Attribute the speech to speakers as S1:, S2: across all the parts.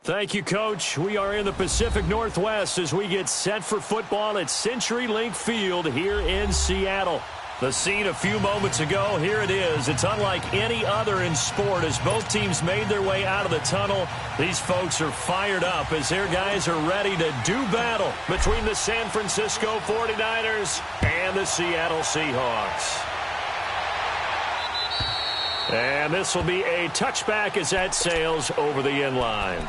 S1: Thank you, Coach. We are in the Pacific Northwest as we get set for football at CenturyLink Field here in Seattle. The scene a few moments ago, here it is. It's unlike any other in sport as both teams made their way out of the tunnel. These folks are fired up as their guys are ready to do battle between the San Francisco 49ers and the Seattle Seahawks. And this will be a touchback as that sails over the end line.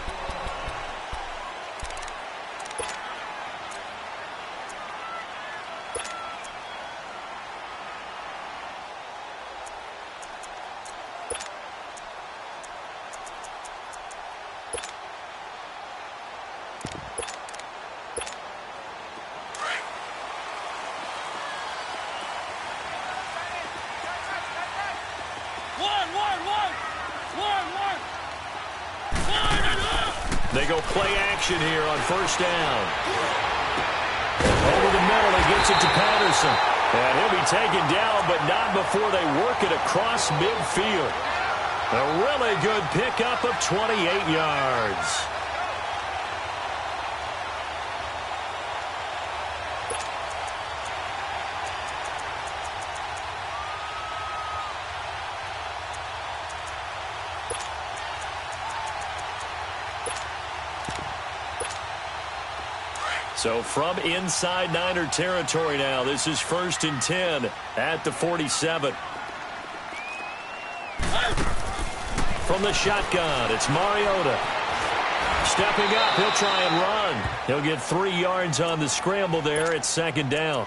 S1: They go play action here on first down. Over the middle, he gets it to Patterson. And he'll be taken down, but not before they work it across midfield. A really good pickup of 28 yards. So from inside Niner territory now, this is 1st and 10 at the 47. From the shotgun, it's Mariota. Stepping up, he'll try and run. He'll get 3 yards on the scramble there at 2nd down.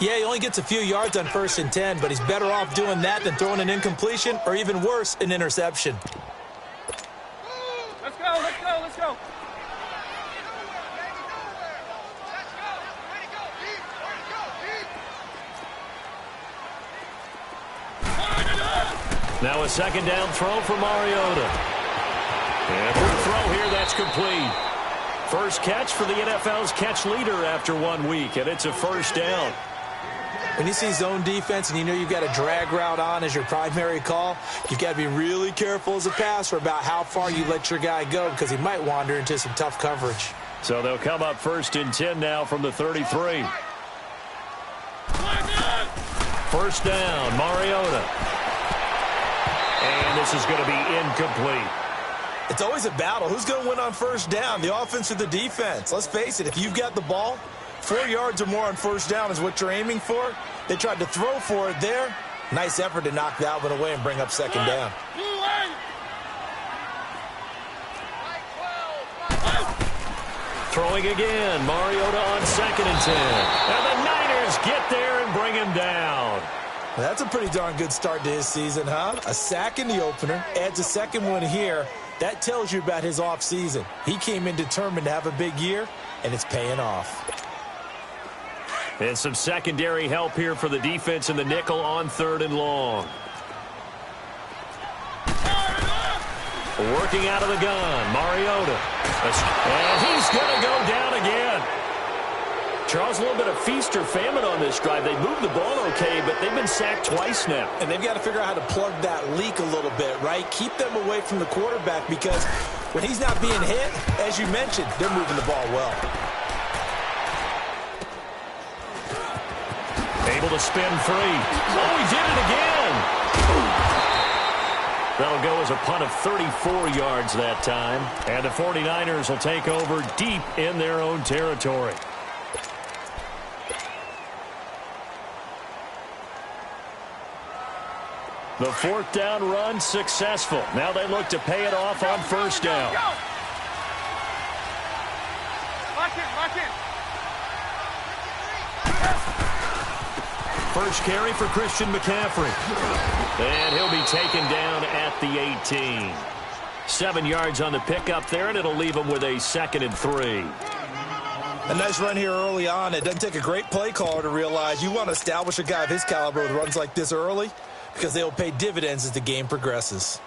S2: Yeah, he only gets a few yards on 1st and 10, but he's better off doing that than throwing an incompletion or even worse, an interception.
S3: Let's go, let's go, let's go.
S1: Now a 2nd down throw for Mariota. And for the throw here, that's complete. First catch for the NFL's catch leader after 1 week, and it's a 1st down.
S2: When you see zone defense and you know you've got a drag route on as your primary call, you've got to be really careful as a passer about how far you let your guy go because he might wander into some tough coverage.
S1: So they'll come up 1st and 10 now from the 33. 1st down, Mariota. And this is going to be incomplete.
S2: It's always a battle. Who's going to win on 1st down, the offense or the defense? Let's face it, if you've got the ball, 4 yards or more on 1st down is what you're aiming for. They tried to throw for it there. Nice effort to knock that one away and bring up 2nd down.
S1: Throwing again, Mariota on 2nd and 10. And the Niners get there and bring him down.
S2: Well, that's a pretty darn good start to his season, huh? A sack in the opener, adds a 2nd one here. That tells you about his offseason. He came in determined to have a big year, and it's paying off.
S1: And some secondary help here for the defense in the nickel on 3rd and long. Working out of the gun, Mariota. And he's going to go down again. Charles, a little bit of feast or famine on this drive. They moved the ball okay, but they've been sacked twice now.
S2: And they've got to figure out how to plug that leak a little bit, right? Keep them away from the quarterback because when he's not being hit, as you mentioned, they're moving the ball well.
S1: Able to spin free. Oh, he did it again. That'll go as a punt of 34 yards that time. And the 49ers will take over deep in their own territory. The 4th down run successful. Now they look to pay it off on 1st down.
S3: Lock in.
S1: First carry for Christian McCaffrey. And he'll be taken down at the 18. 7 yards on the pickup there, and it'll leave him with a 2nd and 3.
S2: A nice run here early on. It doesn't take a great play caller to realize you want to establish a guy of his caliber with runs like this early because they will pay dividends as the game progresses.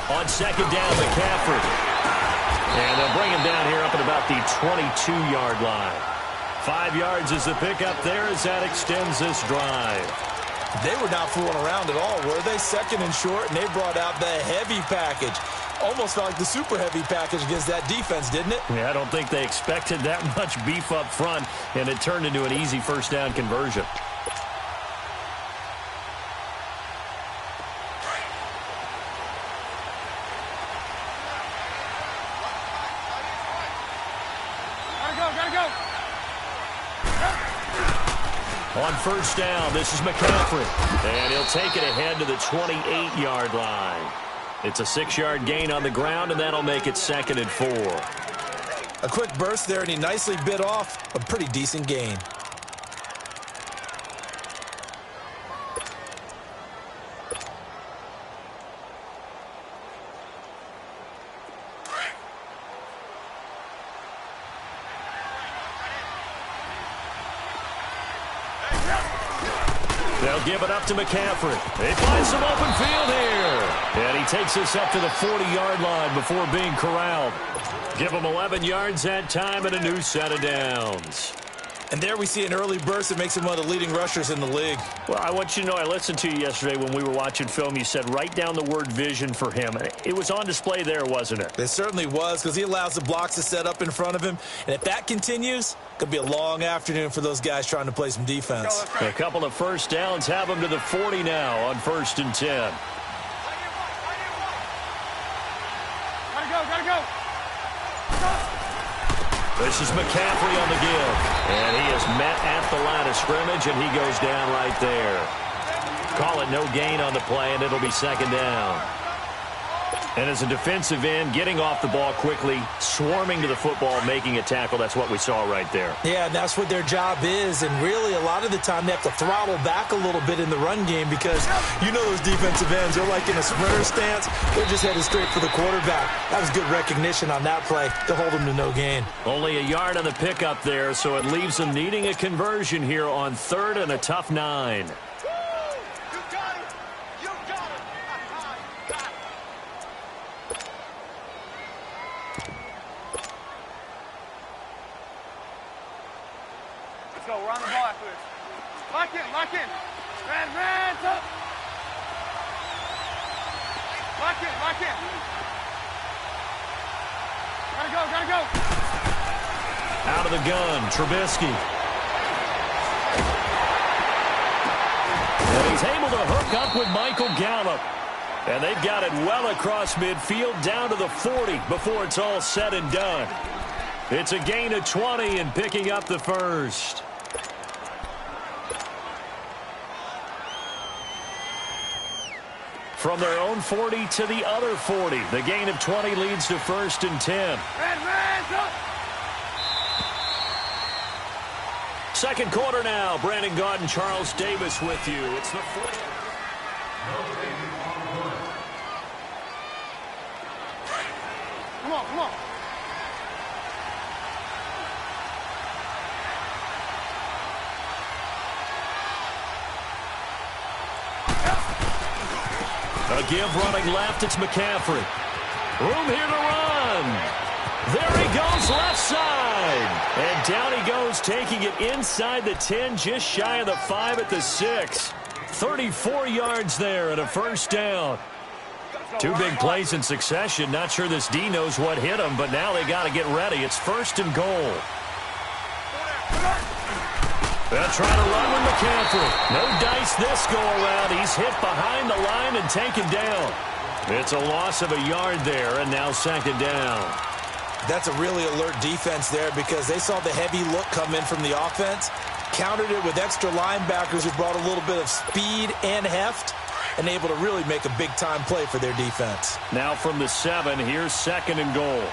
S1: On 2nd down, McCaffrey. And they'll bring him down here up at about the 22-yard line. 5 yards is the pickup there as that extends this drive.
S2: They were not fooling around at all, were they? Second and short, and they brought out the heavy package. Almost felt like the super heavy package against that defense, didn't it?
S1: Yeah, I don't think they expected that much beef up front, and it turned into an easy first down conversion.
S3: Gotta go.
S1: On first down, this is McCaffrey, and he'll take it ahead to the 28-yard line. It's a 6-yard gain on the ground, and that'll make it 2nd and 4.
S2: A quick burst there, and he nicely bit off a pretty decent gain.
S1: They'll give it up to McCaffrey. He finds some open field here. And he takes us up to the 40-yard line before being corralled. Give him 11 yards that time and a new set of downs.
S2: And there we see an early burst that makes him one of the leading rushers in the league.
S1: Well, I want you to know, I listened to you yesterday when we were watching film. You said write down the word vision for him. It was on display there, wasn't it?
S2: It certainly was, because he allows the blocks to set up in front of him. And if that continues, it could be a long afternoon for those guys trying to play some defense.
S1: A couple of first downs have him to the 40 now on 1st and 10.
S3: Gotta go.
S1: This is McCaffrey on the give. And he is met at the line of scrimmage, and he goes down right there. Call it no gain on the play, and it'll be 2nd down. And as a defensive end, getting off the ball quickly, swarming to the football, making a tackle, that's what we saw right there.
S2: Yeah, and that's what their job is. And really, a lot of the time, they have to throttle back a little bit in the run game because you know those defensive ends, they're like in a sprinter stance. They're just headed straight for the quarterback. That was good recognition on that play to hold them to no gain.
S1: Only a yard on the pickup there, so it leaves them needing a conversion here on 3rd and a tough 9.
S3: Let's go. We're on the ball after this. Lock in. Man, up. Lock in. Gotta go.
S1: Out of the gun, Trubisky. And he's able to hook up with Michael Gallup. And they've got it well across midfield down to the 40 before it's all said and done. It's a gain of 20 and picking up the first. From their own 40 to the other 40. The gain of 20 leads to 1st and 10.
S3: Up.
S1: Second quarter now. Brandon Gaudin and Charles Davis with you. It's the 40.
S3: Come on.
S1: A give running left. It's McCaffrey. Room here to run. There he goes left side. And down he goes, taking it inside the 10, just shy of the 5 at the 6. 34 yards there and a first down. 2 big plays in succession. Not sure this D knows what hit him, but now they got to get ready. It's 1st and goal. They'll try to run with McCaffrey. No dice this go-around. He's hit behind the line and taken down. It's a loss of a yard there, and now 2nd down.
S2: That's a really alert defense there because they saw the heavy look come in from the offense, countered it with extra linebackers who brought a little bit of speed and heft, and able to really make a big-time play for their defense.
S1: Now from the 7, here's 2nd and goal.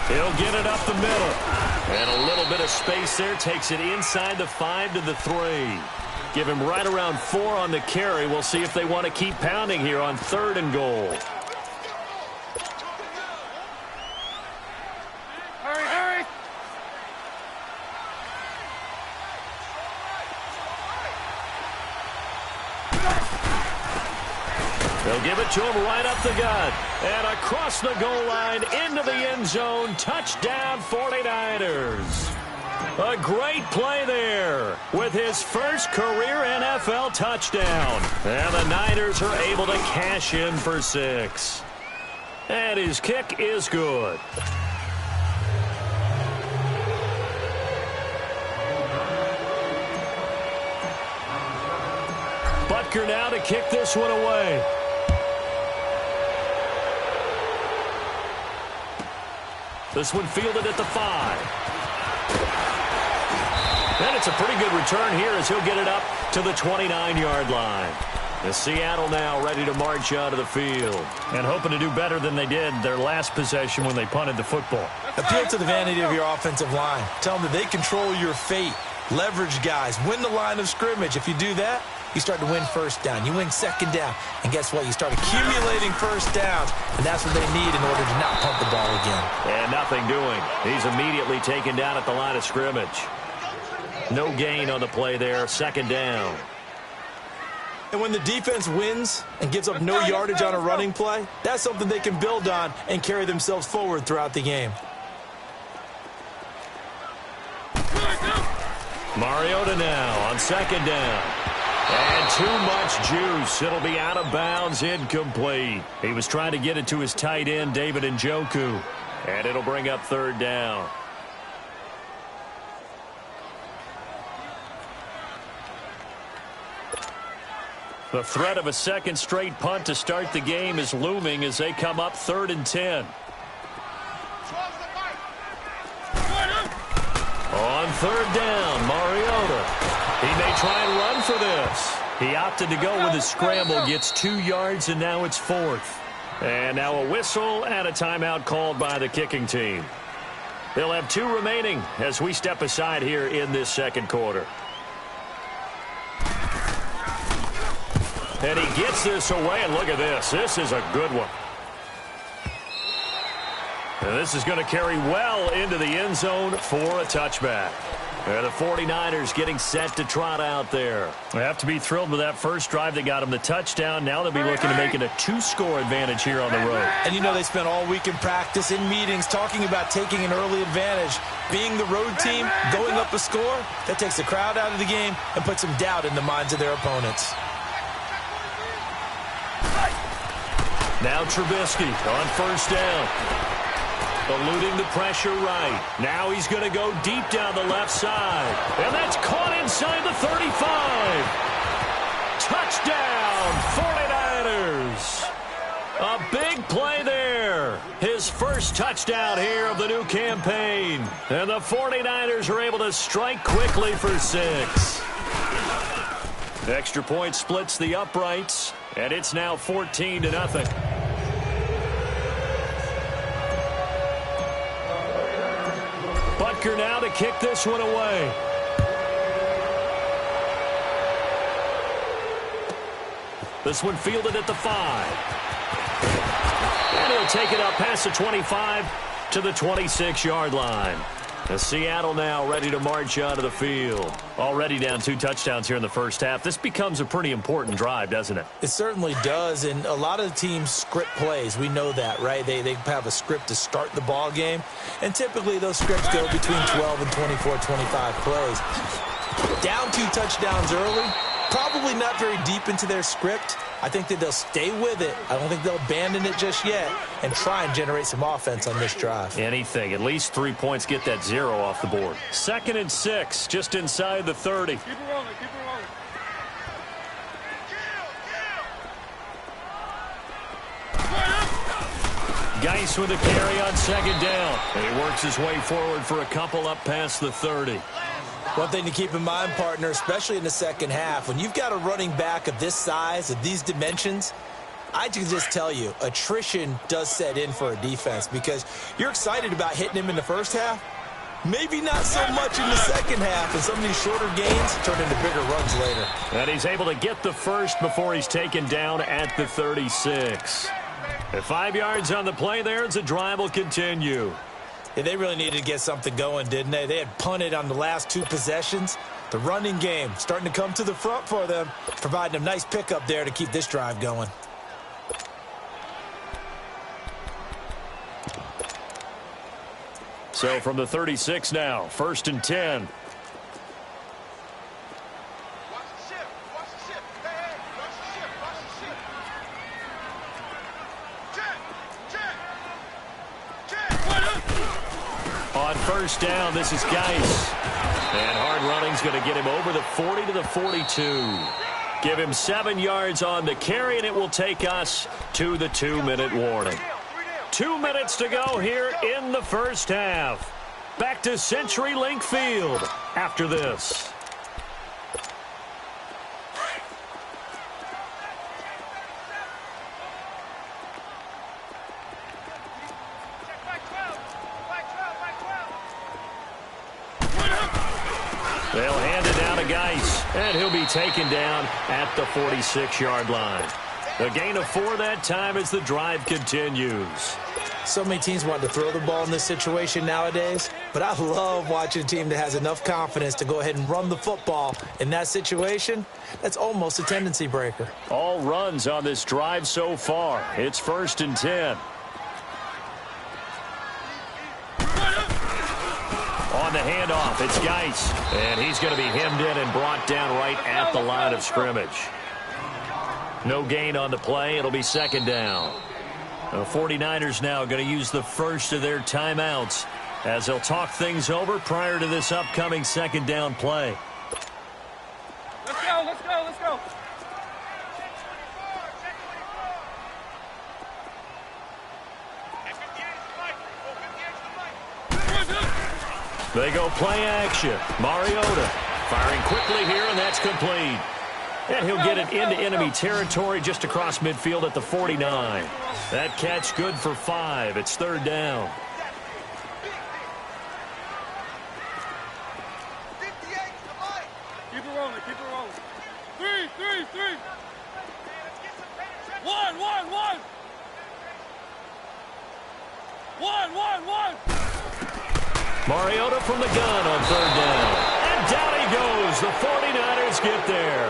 S1: He'll get it up the middle. And a little bit of space there. Takes it inside the 5 to the 3. Give him right around 4 on the carry. We'll see if they want to keep pounding here on 3rd and goal.
S3: Hurry.
S1: They'll give it to him right up the gut. And across the goal line into the end zone. Touchdown 49ers. A great play there with his first career NFL touchdown. And the Niners are able to cash in for 6. And his kick is good. Butker now to kick this one away. This one fielded at the 5. And it's a pretty good return here as he'll get it up to the 29-yard line. The Seattle now ready to march out of the field and hoping to do better than they did their last possession when they punted the football.
S2: Appeal to the vanity of your offensive line. Tell them that they control your fate. Leverage guys. Win the line of scrimmage. If you do that, you start to win first down. You win second down. And guess what? You start accumulating first downs. And that's what they need in order to not punt the ball again.
S1: And nothing doing. He's immediately taken down at the line of scrimmage. No gain on the play there. Second down.
S2: And when the defense wins and gives up no yardage on a running play, that's something they can build on and carry themselves forward throughout the game.
S1: Mariota now on second down. And too much juice. It'll be out of bounds, incomplete. He was trying to get it to his tight end, David Njoku. And it'll bring up third down. The threat of a second straight punt to start the game is looming as they come up 3rd and 10. On third down, Mariota. He may try and run for this. He opted to go with a scramble, gets 2 yards, and now it's 4th. And now a whistle and a timeout called by the kicking team. They'll have 2 remaining as we step aside here in this second quarter. And he gets this away, and look at this. This is a good one. And this is going to carry well into the end zone for a touchback. And the 49ers getting set to trot out there. They have to be thrilled with that first drive that got them the touchdown. Now they'll be looking to make it a 2-score advantage here on the road.
S2: And you know they spent all week in practice, in meetings, talking about taking an early advantage. Being the road team, going up a score, that takes the crowd out of the game and puts some doubt in the minds of their opponents.
S1: Now Trubisky on first down. Eluding the pressure right. Now he's going to go deep down the left side. And that's caught inside the 35. Touchdown, 49ers. A big play there. His first touchdown here of the new campaign. And the 49ers are able to strike quickly for 6. Extra point splits the uprights. And it's now 14-0. Butker now to kick this one away. This one fielded at the 5. And he'll take it up past the 25 to the 26-yard line. The Seattle now ready to march out of the field. Already down 2 touchdowns here in the first half. This becomes a pretty important drive, doesn't it?
S2: It certainly does, and a lot of the teams script plays. We know that, right? They have a script to start the ball game, and typically those scripts go between 12 and 24, 25 plays. Down 2 touchdowns early, probably not very deep into their script. I think that they'll stay with it. I don't think they'll abandon it just yet and try and generate some offense on this drive.
S1: Anything. At least 3 points. Get that 0 off the board. 2nd and 6, just inside the 30.
S3: Keep it rolling, keep it rolling.
S1: Geis with a carry on second down. And he works his way forward for a couple up past the 30.
S2: One thing to keep in mind, partner, especially in the second half, when you've got a running back of this size, of these dimensions, I can just tell you, attrition does set in for a defense because you're excited about hitting him in the first half. Maybe not so much in the second half, and some of these shorter gains turn into bigger runs later.
S1: And he's able to get the first before he's taken down at the 36. At 5 yards on the play there, the drive will continue.
S2: Yeah, they really needed to get something going, didn't they? They had punted on the last 2 possessions. The running game starting to come to the front for them, providing a nice pickup there to keep this drive going.
S1: So from the 36 now, 1st and 10. On 1st down, this is Gage. And hard running's going to get him over the 40 to the 42. Give him 7 yards on the carry, and it will take us to the 2-minute warning. 2 minutes to go here in the first half. Back to CenturyLink Field after this. They'll hand it down to Gage, and he'll be taken down at the 46-yard line. A gain of 4 that time as the drive continues.
S2: So many teams want to throw the ball in this situation nowadays, but I love watching a team that has enough confidence to go ahead and run the football. In that situation, that's almost a tendency breaker.
S1: All runs on this drive so far. It's 1st and 10. On the handoff, it's Gage, and he's going to be hemmed in and brought down right at the line of scrimmage. No gain on the play. It'll be 2nd down. The 49ers now going to use the first of their timeouts as they'll talk things over prior to this upcoming 2nd down play.
S3: Let's go, let's go, let's go.
S1: They go play action. Mariota firing quickly here, and that's complete. And he'll get it into enemy territory just across midfield at the 49. That catch good for 5. It's 3rd down.
S3: Keep it rolling, keep it rolling. 3. 1. 1.
S1: Mariota from the gun on 3rd down. And down he goes. The 49ers get there.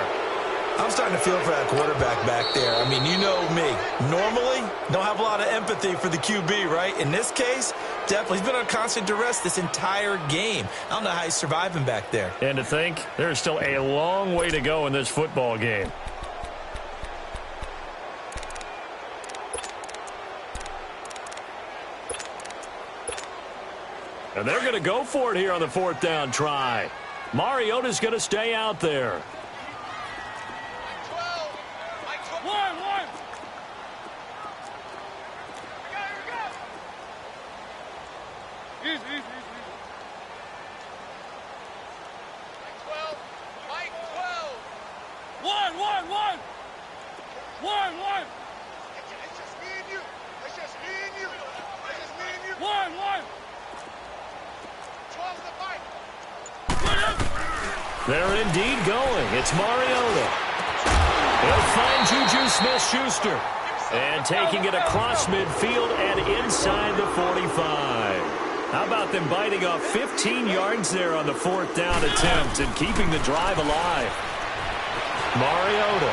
S2: I'm starting to feel for that quarterback back there. I mean, you know me. Normally, don't have a lot of empathy for the QB, right? In this case, definitely. He's been on constant duress this entire game. I don't know how he's surviving back there.
S1: And to think, there's still a long way to go in this football game. And they're going to go for it here on the 4th down try. Mariota's going to stay out there.
S3: 1. Easy. 12. 1. 1.
S4: It's just me and you.
S3: 1.
S4: 12 the fight.
S1: They're indeed going. It's Mariota. He'll find Juju Smith-Schuster. And taking it across midfield and inside the 45. How about them biting off 15 yards there on the 4th down attempt and keeping the drive alive? Mariota.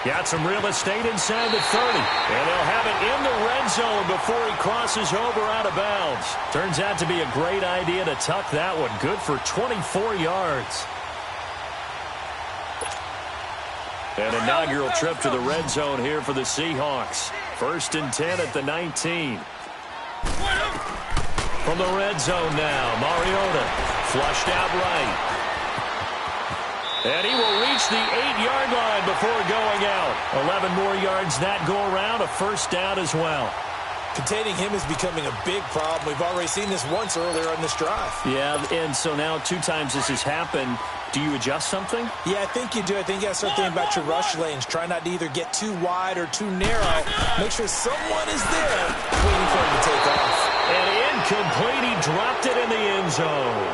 S1: Got some real estate inside the 30. And they'll have it in the red zone before he crosses over out of bounds. Turns out to be a great idea to tuck that one. Good for 24 yards. An inaugural trip to the red zone here for the Seahawks. 1st and 10 at the 19. From the red zone now, Mariota flushed out right. And he will reach the 8-yard line before going out. 11 more yards that go around, a 1st down as well.
S2: Containing him is becoming a big problem. We've already seen this once earlier on this drive.
S1: Yeah, and so now 2 times this has happened. Do you adjust something?
S2: Yeah, I think you do. I think you got to start thinking about your rush lanes. Try not to either get too wide or too narrow. Make sure someone is there waiting for him to take off.
S1: And incomplete. He dropped it in the end zone.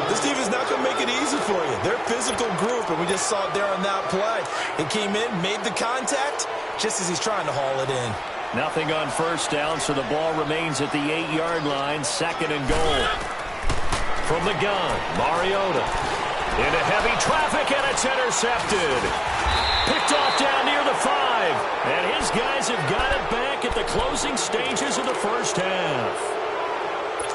S2: This defense is not going to make it easy for you. They're a physical group, and we just saw it there on that play. It came in, made the contact, just as he's trying to haul it in.
S1: Nothing on 1st down, so the ball remains at the 8-yard line, 2nd and goal. From the gun, Mariota. Into heavy traffic, and it's intercepted. Picked off down near the 5. And his guys have got it back at the closing stages of the first half.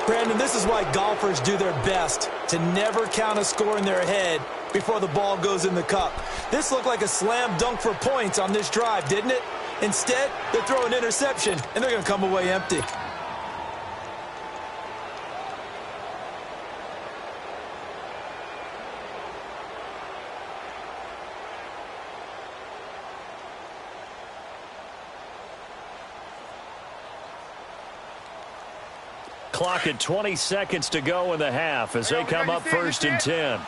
S2: Brandon, this is why golfers do their best to never count a score in their head before the ball goes in the cup. This looked like a slam dunk for points on this drive, didn't it? Instead, they throw an interception, and they're going to come away empty.
S1: Clock at 20 seconds to go in the half as they come up first and 10.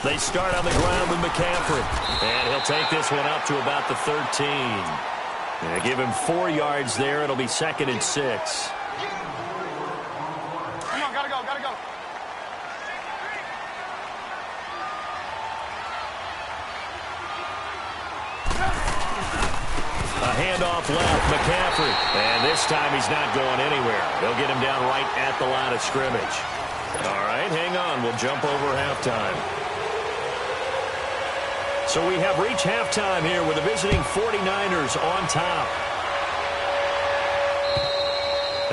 S1: They start on the ground with McCaffrey. And he'll take this one up to about the 13. And give him 4 yards there. It'll be 2nd and 6.
S3: Come on, gotta go, gotta go.
S1: A handoff left, McCaffrey. And this time he's not going anywhere. They'll get him down right at the line of scrimmage. All right, hang on. We'll jump over halftime. So we have reached halftime here with the visiting 49ers on top.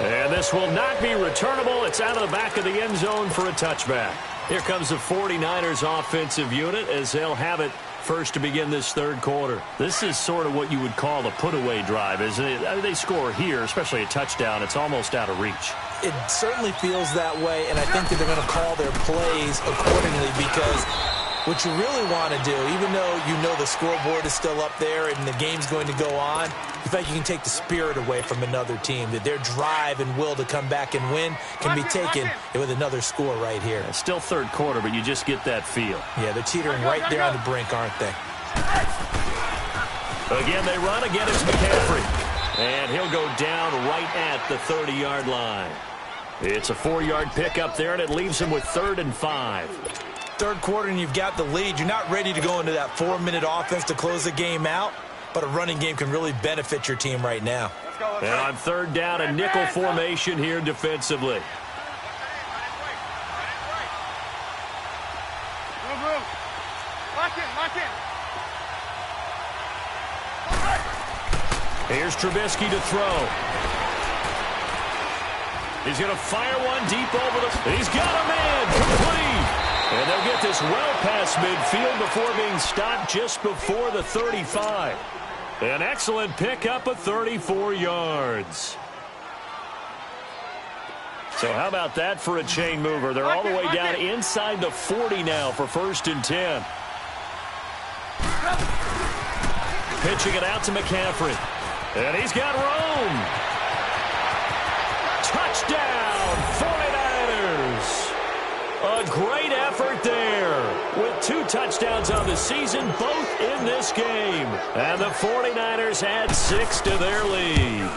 S1: And this will not be returnable. It's out of the back of the end zone for a touchback. Here comes the 49ers offensive unit as they'll have it first to begin this third quarter. This is sort of what you would call a put-away drive, isn't it? I mean, they score here, especially a touchdown. It's almost out of reach.
S2: It certainly feels that way, and I think that they're going to call their plays accordingly because what you really want to do, even though you know the scoreboard is still up there and the game's going to go on, you think you can take the spirit away from another team, that their drive and will to come back and win can be taken with another score right here.
S1: It's still third quarter, but you just get that feel.
S2: Yeah, they're teetering right there on the brink, aren't they?
S1: Again, they run. Again, it's McCaffrey. And he'll go down right at the 30-yard line. It's a 4-yard pickup there, and it leaves him with 3rd and 5.
S2: Third quarter and you've got the lead. You're not ready to go into that 4-minute offense to close the game out, but a running game can really benefit your team right now.
S1: And on third down, a nickel formation here defensively.
S3: Move. Lock in.
S1: Here's Trubisky to throw. He's going to fire one deep over the... He's got a man complete. And they'll get this well past midfield before being stopped just before the 35. An excellent pickup of 34 yards. So how about that for a chain mover? They're all the way down inside the 40 now for 1st and 10. Pitching it out to McCaffrey. And he's got room. Touchdown, 49ers. A great effort there with 2 touchdowns on the season, both in this game. And the 49ers add 6 to their lead.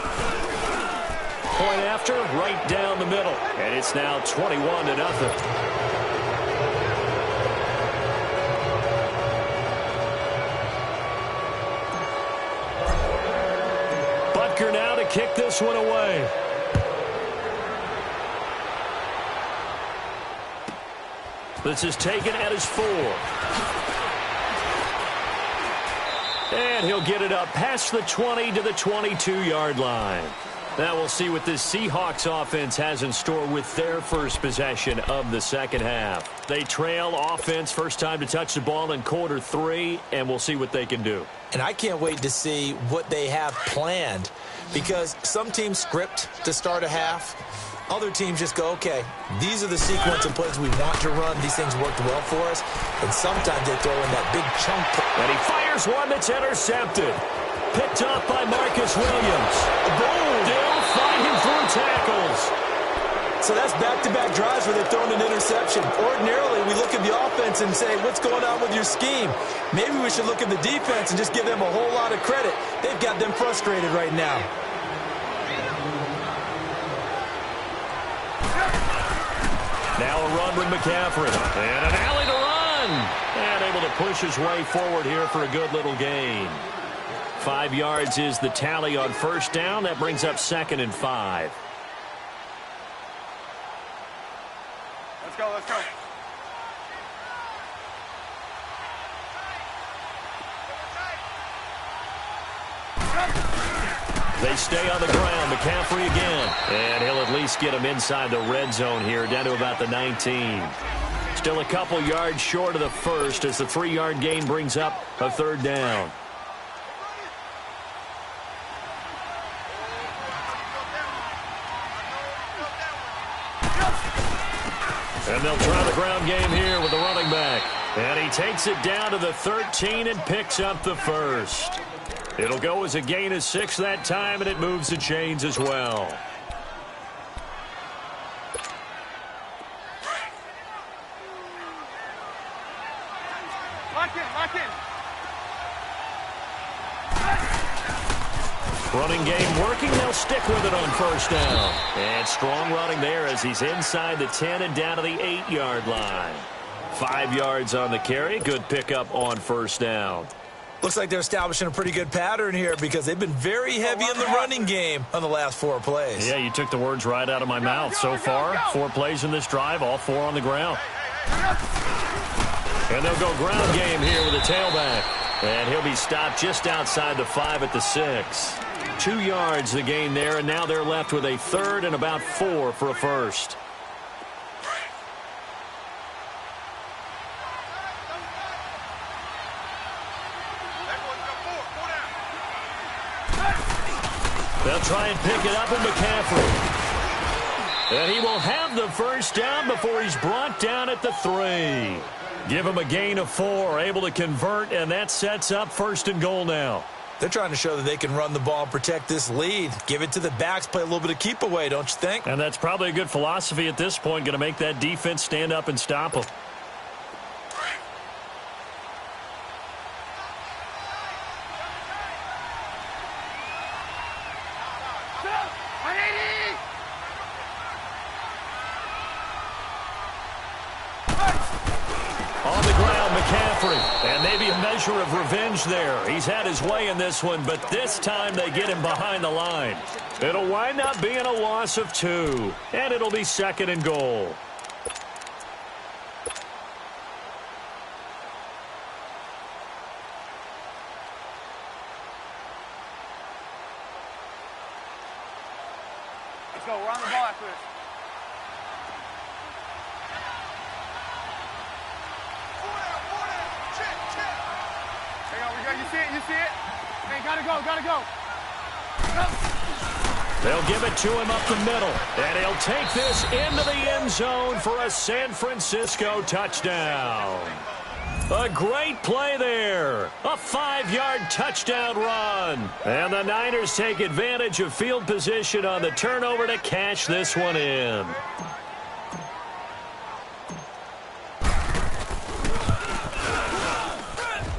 S1: Point after, right down the middle. And it's now 21-0. Butker now to kick this one away. This is taken at his 4. And he'll get it up past the 20 to the 22-yard line. Now we'll see what this Seahawks offense has in store with their first possession of the second half. They trail offense, first time to touch the ball in quarter 3, and we'll see what they can do.
S2: And I can't wait to see what they have planned because some teams script to start a half. Other teams just go, okay, these are the sequence of plays we want to run. These things worked well for us. And sometimes they throw in that big chunk.
S1: And he fires one that's intercepted. Picked up by Marcus Williams. Still fighting through tackles.
S2: So that's back-to-back drives where they're throwing an interception. Ordinarily, we look at the offense and say, what's going on with your scheme? Maybe we should look at the defense and just give them a whole lot of credit. They've got them frustrated right now.
S1: Now a run with McCaffrey. And an alley to run. And able to push his way forward here for a good little gain. 5 yards is the tally on first down. That brings up 2nd and 5.
S3: Let's go, let's go.
S1: They stay on the ground. McCaffrey again. And he'll at least get him inside the red zone here, down to about the 19. Still a couple yards short of the first as the 3-yard gain brings up a third down. And they'll try the ground game here with the running back. And he takes it down to the 13 and picks up the first. It'll go as a gain of 6 that time, and it moves the chains as well.
S3: Lock in, lock in.
S1: Running game working. They'll stick with it on first down. And strong running there as he's inside the 10 and down to the 8-yard line. 5 yards on the carry. Good pickup on first down.
S2: Looks like they're establishing a pretty good pattern here because they've been very heavy in the running game on the last 4 plays.
S1: Yeah, you took the words right out of my mouth. So far, 4 plays in this drive, all 4 on the ground. And they'll go ground game here with a tailback. And he'll be stopped just outside the 5 at the 6. 2 yards the gain there, and now they're left with a third and about 4 for a first. They'll try and pick it up in McCaffrey. And he will have the first down before he's brought down at the 3. Give him a gain of 4, able to convert, and that sets up first and goal now.
S2: They're trying to show that they can run the ball and protect this lead. Give it to the backs, play a little bit of keep away, don't you think?
S1: And that's probably a good philosophy at this point, going to make that defense stand up and stop them. On the ground, McCaffrey. And maybe a measure of revenge there. He's had his way in this one, but this time they get him behind the line. It'll wind up being a loss of 2. And it'll be second and goal.
S3: Let's go, we're on the ball after this. You see it, you see it? Hey, gotta go, gotta go.
S1: They'll give it to him up the middle. And he'll take this into the end zone for a San Francisco touchdown. A great play there. A 5-yard touchdown run. And the Niners take advantage of field position on the turnover to cash this one in.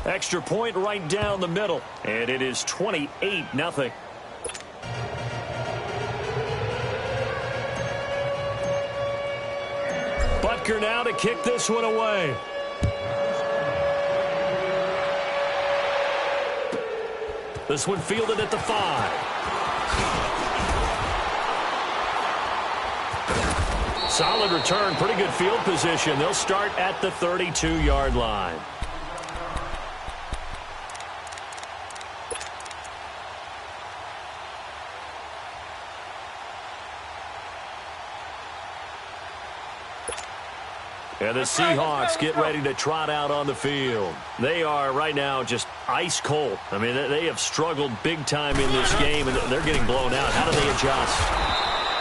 S1: Extra point right down the middle. And it is 28-0. Butker now to kick this one away. This one fielded at the 5. Solid return, pretty good field position. They'll start at the 32-yard line. And the Seahawks get ready to trot out on the field. They are right now just ice cold. I mean, they have struggled big time in this game, and they're getting blown out. How do they adjust?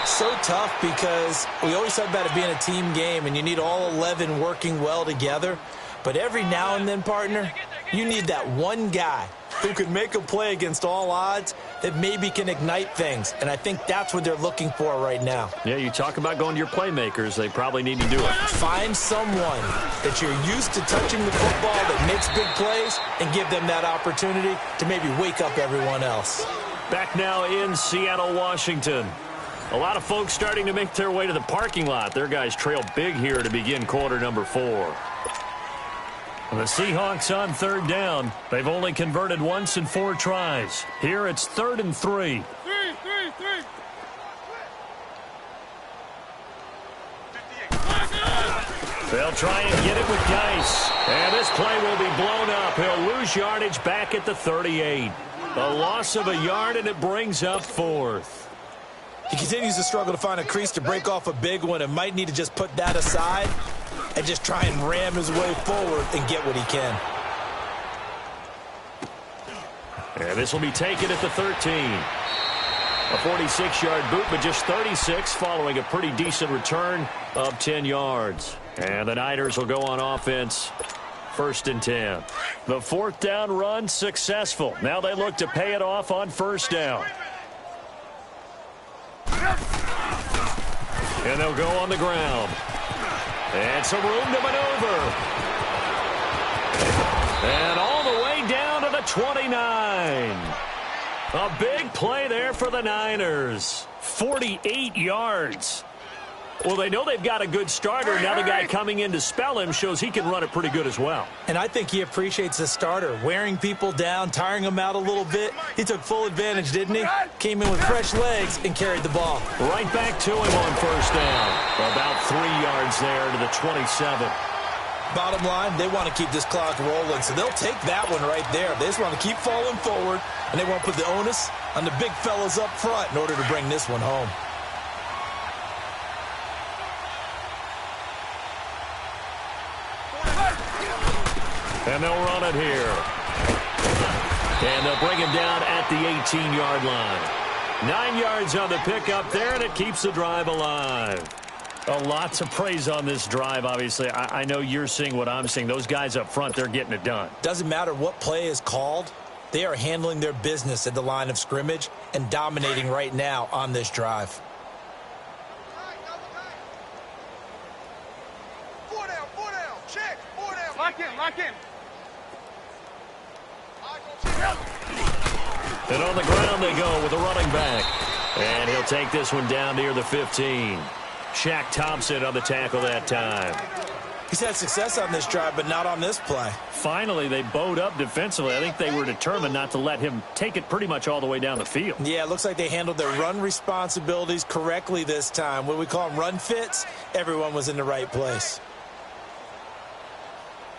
S2: So tough because we always talk about it being a team game, and you need all 11 working well together. But every now and then, partner, you need that one guy who can make a play against all odds that maybe can ignite things. And I think that's what they're looking for right now.
S1: Yeah, you talk about going to your playmakers. They probably need to do it.
S2: Find someone that you're used to touching the football that makes big plays and give them that opportunity to maybe wake up everyone else.
S1: Back now in Seattle, Washington. A lot of folks starting to make their way to the parking lot. Their guys trail big here to begin quarter number 4. The Seahawks on third down. They've only converted once in 4 tries. Here it's 3rd and 3.
S3: 3.
S1: They'll try and get it with Gage. And this play will be blown up. He'll lose yardage back at the 38. A loss of a yard, and it brings up 4th.
S2: He continues to struggle to find a crease to break off a big one and might need to just put that aside and just try and ram his way forward and get what he can.
S1: And this will be taken at the 13. A 46-yard boot, but just 36 following a pretty decent return of 10 yards. And the Niners will go on offense, 1st and 10. The 4th down run successful. Now they look to pay it off on 1st down. And they'll go on the ground. And some room to maneuver. And all the way down to the 29. A big play there for the Niners. 48 yards. Well, they know they've got a good starter. Now the guy coming in to spell him shows he can run it pretty good as well.
S2: And I think he appreciates the starter, wearing people down, tiring them out a little bit. He took full advantage, didn't he? Came in with fresh legs and carried the ball.
S1: Right back to him on 1st down. About 3 yards there to the 27.
S2: Bottom line, they want to keep this clock rolling, so they'll take that one right there. They just want to keep falling forward, and they want to put the onus on the big fellas up front in order to bring this one home.
S1: And they'll run it here. And they'll bring him down at the 18-yard line. 9 yards on the pickup there, and it keeps the drive alive. Lots of praise on this drive, obviously. I know you're seeing what I'm seeing. Those guys up front, they're getting it done.
S2: Doesn't matter what play is called. They are handling their business at the line of scrimmage and dominating right now on this drive.
S4: 4 down, check, 4 down.
S3: Lock in.
S1: And on the ground they go with a running back. And he'll take this one down near the 15. Shaq Thompson on the tackle that time.
S2: He's had success on this drive, but not on this play.
S1: Finally, they bowed up defensively. I think they were determined not to let him take it pretty much all the way down the field.
S2: Yeah, it looks like they handled their run responsibilities correctly this time. What we call them run fits, everyone was in the right place.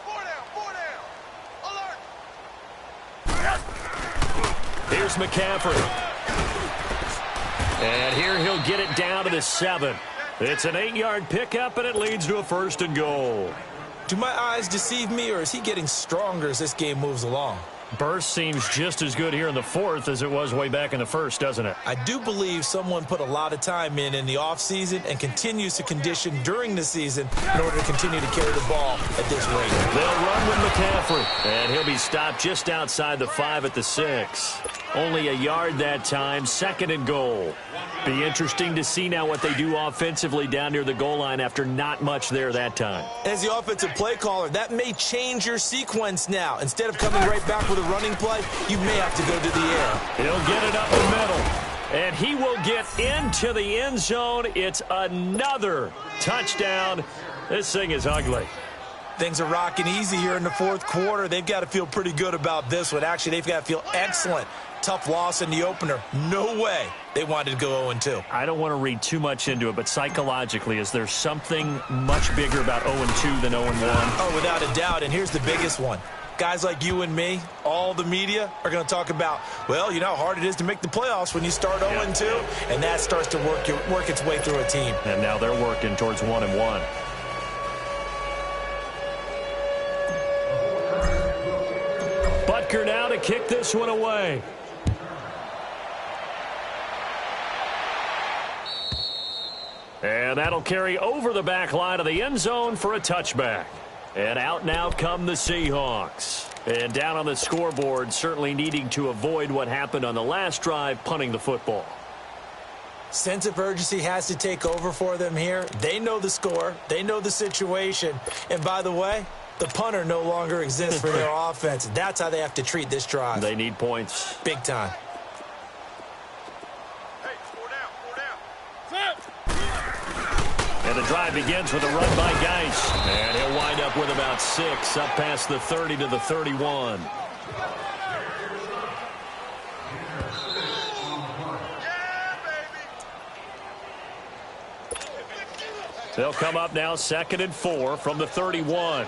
S4: 4 down. Alert.
S1: Here's McCaffrey. And here he'll get it down to the 7. It's an 8-yard pickup, and it leads to a 1st and goal.
S2: Do my eyes deceive me, or is he getting stronger as this game moves along?
S1: Burst seems just as good here in the 4th as it was way back in the 1st, doesn't it?
S2: I do believe someone put a lot of time in the offseason and continues to condition during the season in order to continue to carry the ball at this rate.
S1: They'll run with McCaffrey, and he'll be stopped just outside the 5 at the 6. Only a yard that time, 2nd and goal. Be interesting to see now what they do offensively down near the goal line after not much there that time.
S2: As the offensive play caller, that may change your sequence now. Instead of coming right back with a running play, you may have to go to the air.
S1: He'll get it up the middle, and he will get into the end zone. It's another touchdown. This thing is ugly.
S2: Things are rocking easy here in the 4th quarter. They've got to feel pretty good about this one. Actually, they've got to feel excellent. Tough loss in the opener. No way they wanted to go 0-2.
S1: I don't want to read too much into it, but psychologically, is there something much bigger about 0-2 than 0-1?
S2: Oh, without a doubt, and here's the biggest one. Guys like you and me, all the media, are going to talk about, well, you know how hard it is to make the playoffs when you start 0-2, and that starts to work its way through a team.
S1: And now they're working towards 1-1. Butker now to kick this one away. And that'll carry over the back line of the end zone for a touchback. And out now come the Seahawks. And down on the scoreboard, certainly needing to avoid what happened on the last drive, punting the football.
S2: Sense of urgency has to take over for them here. They know the score. They know the situation. And by the way, the punter no longer exists for their offense. That's how they have to treat this drive.
S1: They need points.
S2: Big time.
S4: Hey, 4 down.
S1: And the drive begins with a run by Gage. And he'll wind up with about 6 up past the 30 to the 31. They'll come up now 2nd and 4 from the 31.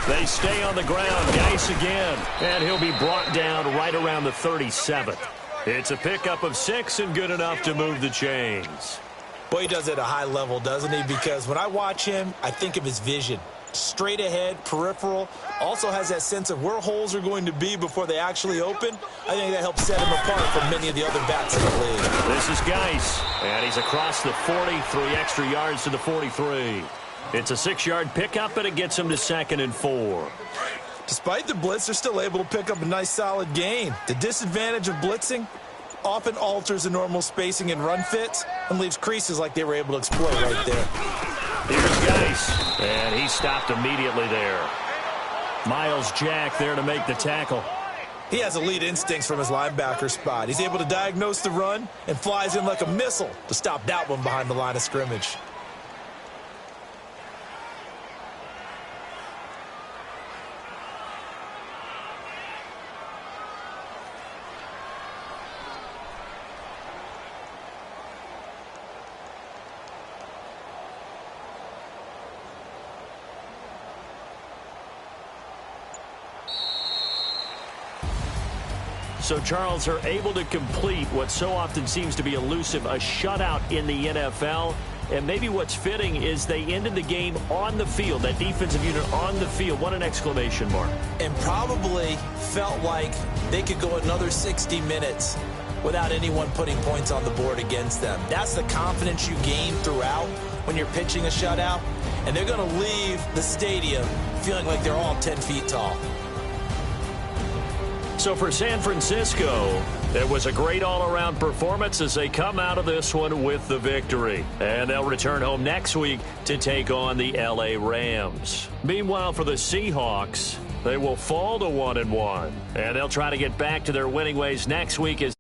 S1: They stay on the ground. Gage again. And he'll be brought down right around the 37. It's a pickup of 6 and good enough to move the chains.
S2: Boy, he does it at a high level, doesn't he? Because when I watch him, I think of his vision. Straight ahead, peripheral. Also has that sense of where holes are going to be before they actually open. I think that helps set him apart from many of the other backs in the league.
S1: This is Gage. And he's across the 40, 3 extra yards to the 43. It's a 6-yard pickup, and it gets him to 2nd and 4.
S2: Despite the blitz, they're still able to pick up a nice, solid gain. The disadvantage of blitzing often alters the normal spacing and run fits and leaves creases like they were able to exploit right there.
S1: Here's Gage, and he stopped immediately there. Miles Jack there to make the tackle.
S2: He has elite instincts from his linebacker spot. He's able to diagnose the run and flies in like a missile to stop that one behind the line of scrimmage.
S1: So Charles are able to complete what so often seems to be elusive, a shutout in the NFL. And maybe what's fitting is they ended the game on the field, that defensive unit on the field. What an exclamation mark.
S2: And probably felt like they could go another 60 minutes without anyone putting points on the board against them. That's the confidence you gain throughout when you're pitching a shutout. And they're going to leave the stadium feeling like they're all 10 feet tall.
S1: So for San Francisco, it was a great all-around performance as they come out of this one with the victory. And they'll return home next week to take on the L.A. Rams. Meanwhile, for the Seahawks, they will fall to 1-1. And they'll try to get back to their winning ways next week as